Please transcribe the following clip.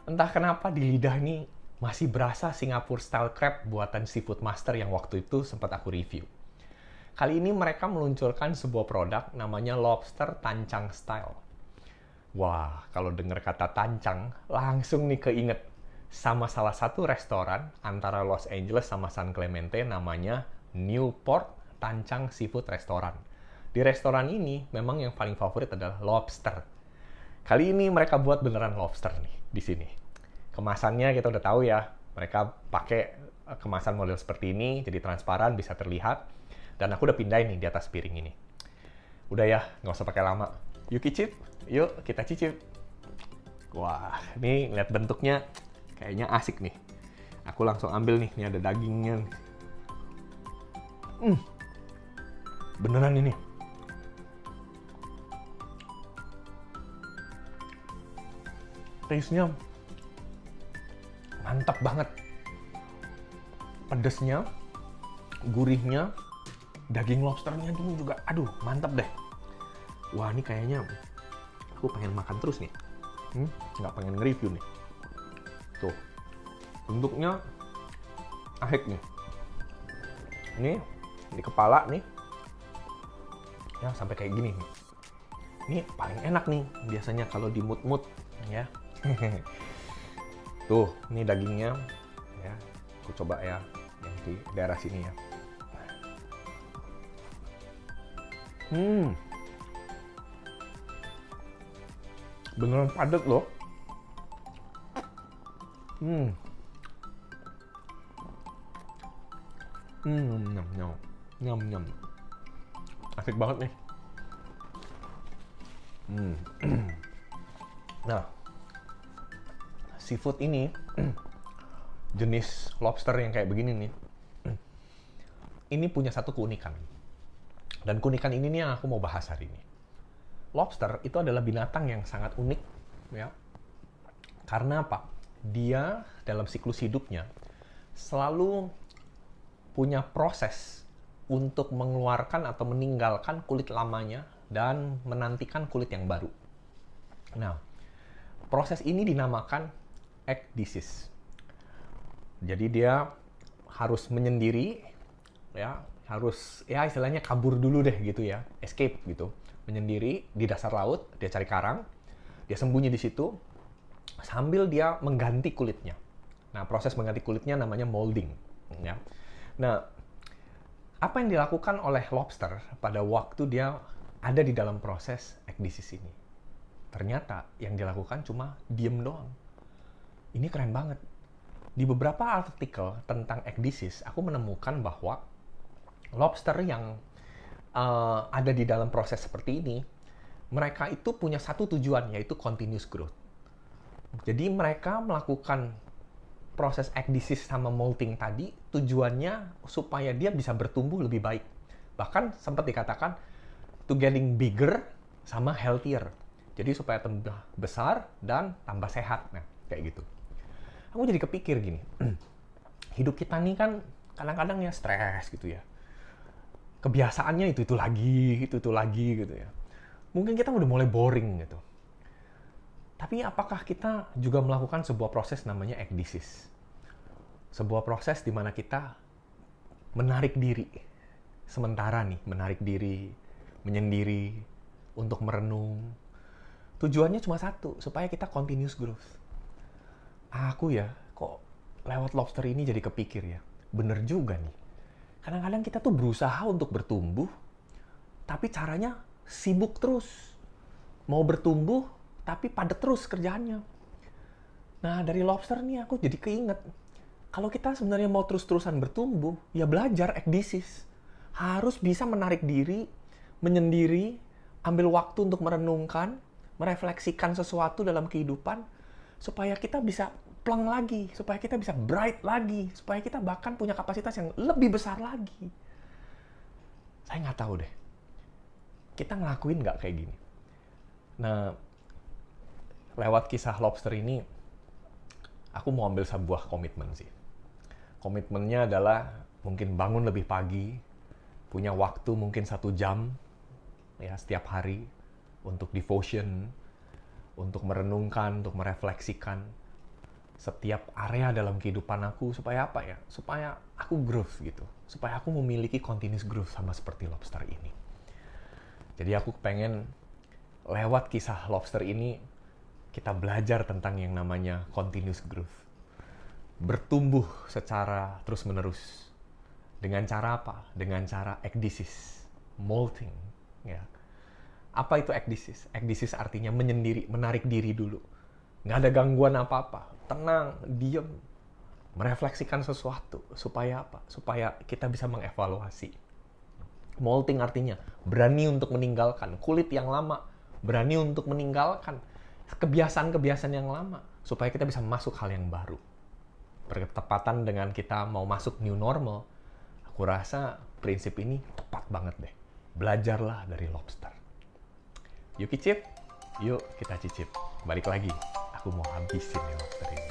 Entah kenapa di lidah ini masih berasa Singapore style crab buatan Seafood Master yang waktu itu sempat aku review. Kali ini mereka meluncurkan sebuah produk namanya Lobster Tancang Style. Wah, kalau dengar kata tancang, langsung nih keinget sama salah satu restoran antara Los Angeles sama San Clemente namanya Newport Tancang Seafood Restaurant. Di restoran ini memang yang paling favorit adalah lobster. Kali ini mereka buat beneran lobster nih di sini. Kemasannya kita udah tahu ya, mereka pakai kemasan model seperti ini, jadi transparan, bisa terlihat. Dan aku udah pindahin nih di atas piring ini. Udah ya, nggak usah pakai lama. Yuk cicip, yuk kita cicip. Wah, ini lihat bentuknya kayaknya asik nih. Aku langsung ambil nih, ini ada dagingnya. Beneran ini. Taste-nya mantap banget. Pedesnya, gurihnya, daging lobsternya itu juga, aduh, mantap deh. Wah, ini kayaknya aku pengen makan terus nih. Nggak pengen nge-review nih. Tuh, bentuknya asik nih. Ini di kepala nih, ya sampai kayak gini nih. Ini paling enak nih biasanya kalau di mood-mood ya. Tuh, ini dagingnya ya. Aku coba ya yang di daerah sini ya. Beneran padat loh. Nyam. Asik banget nih. Nah, seafood ini jenis lobster yang kayak begini nih, ini punya satu keunikan. Dan keunikan ini nih yang aku mau bahas hari ini. Lobster itu adalah binatang yang sangat unik, ya. Karena apa? Dia dalam siklus hidupnya selalu punya proses untuk mengeluarkan atau meninggalkan kulit lamanya dan menantikan kulit yang baru. Nah, proses ini dinamakan ekdisis. Jadi dia harus menyendiri, ya, harus ya istilahnya kabur dulu deh gitu ya, escape gitu, menyendiri di dasar laut, dia cari karang, dia sembunyi di situ sambil dia mengganti kulitnya. Nah, proses mengganti kulitnya namanya molding, ya. Nah, apa yang dilakukan oleh lobster pada waktu dia ada di dalam proses ekdisis ini? Ternyata yang dilakukan cuma diem doang. Ini keren banget. Di beberapa artikel tentang ekdisis, aku menemukan bahwa lobster yang ada di dalam proses seperti ini, mereka itu punya satu tujuan, yaitu continuous growth. Jadi mereka melakukan proses ekdisis sama molting tadi, tujuannya supaya dia bisa bertumbuh lebih baik. Bahkan sempat dikatakan to getting bigger sama healthier. Jadi supaya tambah besar dan tambah sehat. Nah, kayak gitu. Aku jadi kepikir gini, hidup kita nih kan kadang-kadang ya stres gitu ya. Kebiasaannya itu lagi gitu ya. Mungkin kita udah mulai boring gitu. Tapi apakah kita juga melakukan sebuah proses namanya ekdisis? Sebuah proses di mana kita menarik diri. Sementara nih, menarik diri, menyendiri, untuk merenung. Tujuannya cuma satu, supaya kita continuous growth. Aku ya, kok lewat lobster ini jadi kepikir ya. Bener juga nih. Kadang-kadang kita tuh berusaha untuk bertumbuh, tapi caranya sibuk terus. Mau bertumbuh, tapi padat terus kerjaannya. Nah, dari lobster nih aku jadi keinget. Kalau kita sebenarnya mau terus-terusan bertumbuh, ya belajar ekdisis. Harus bisa menarik diri, menyendiri, ambil waktu untuk merenungkan, merefleksikan sesuatu dalam kehidupan, supaya kita bisa plong lagi, supaya kita bisa bright lagi, supaya kita bahkan punya kapasitas yang lebih besar lagi. Saya nggak tahu deh, kita ngelakuin nggak kayak gini? Nah, lewat kisah lobster ini, aku mau ambil sebuah komitmen sih. Komitmennya adalah mungkin bangun lebih pagi, punya waktu mungkin 1 jam ya setiap hari untuk devotion, untuk merenungkan, untuk merefleksikan. setiap area dalam kehidupan aku supaya apa ya? Supaya aku growth gitu. Supaya aku memiliki continuous growth sama seperti lobster ini. Jadi aku pengen lewat kisah lobster ini kita belajar tentang yang namanya continuous growth. Bertumbuh secara terus-menerus. Dengan cara apa? Dengan cara ekdisis, molting. Ya. Apa itu ekdisis? Ekdisis artinya menyendiri, menarik diri dulu. Nggak ada gangguan apa-apa. Tenang, diam. Merefleksikan sesuatu. Supaya apa? Supaya kita bisa mengevaluasi. Molting artinya berani untuk meninggalkan kulit yang lama. Berani untuk meninggalkan kebiasaan-kebiasaan yang lama. Supaya kita bisa masuk hal yang baru. Bertepatan dengan kita mau masuk new normal, aku rasa prinsip ini tepat banget deh. Belajarlah dari lobster. Yuk cicip, yuk kita cicip. Balik lagi, aku mau habisin nih lobster ini.